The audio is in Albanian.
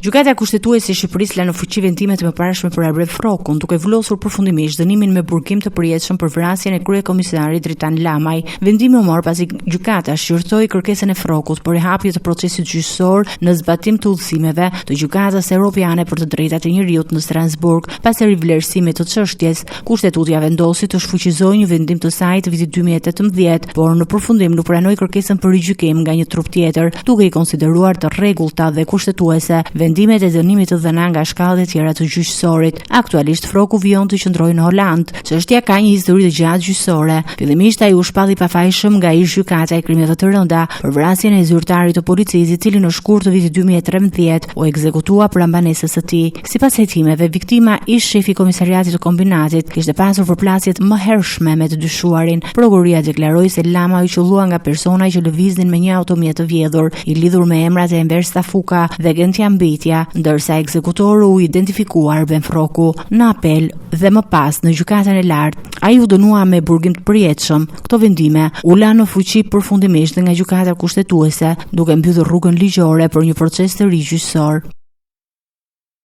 Gjykata kushtetuese e Shqipërisë la në fuqi vendimet e mëparshme për Arbret Frokun, duke vlosur përfundimisht dënimin me burgim të përjetshëm për vrasjen e kryekomisarit Dritan Lamaj. Vendimi u mor pasi gjykata shqyrtoi kërkesën e Frokut për rihapje të procesit gjyqësor në zbatim të udhësimeve të Gjykatës Evropiane për të Drejtat e Njerëzit në Strasburg. Pas rivlerësimit të çështjes, Kushtetutja vendosi të shfuqizojë një vendim të saj të vitit 2018, por në përfundim nuk pranoi kërkesën për rigjykim nga një trup tjetër, duke i konsideruar të rregullta dhe kushtetuese vendimet e dënimit të dhëna nga shkallët e tjera të gjyqësorit. Aktualisht Froku vijon të qëndrojë në Holand. Çështja ka një histori të gjatë gjyqësore. Fillimisht ai u shpalli pafajshëm nga ish gjykata e krimeve të rënda për vrasjen e zyrtarit të policisë, i cili në shkurt të vitit 2013 u ekzekutua për ambanesës së tij. Sipas hetimeve, viktima ish shefi i komisariatit të kombinatit kishte pasur përplasje të mëhershme me të dyshuarin. Prokuroria deklaroi se Lama u qellua nga persona që lëviznin me një automjet të vjedhur, i lidhur me emrat e Enver Stafuka dhe Gentian Mbitja, ndërsa ekzekutori u identifikua Arben Froku. Në apel dhe më pas në gjykatën e lartë, ai u dënua me burgim të përjetshëm. Këto vendime u lanë në fuqi përfundimisht nga gjykata kushtetuese, duke mbyllur rrugën ligjore për një proces të ri gjyqësor.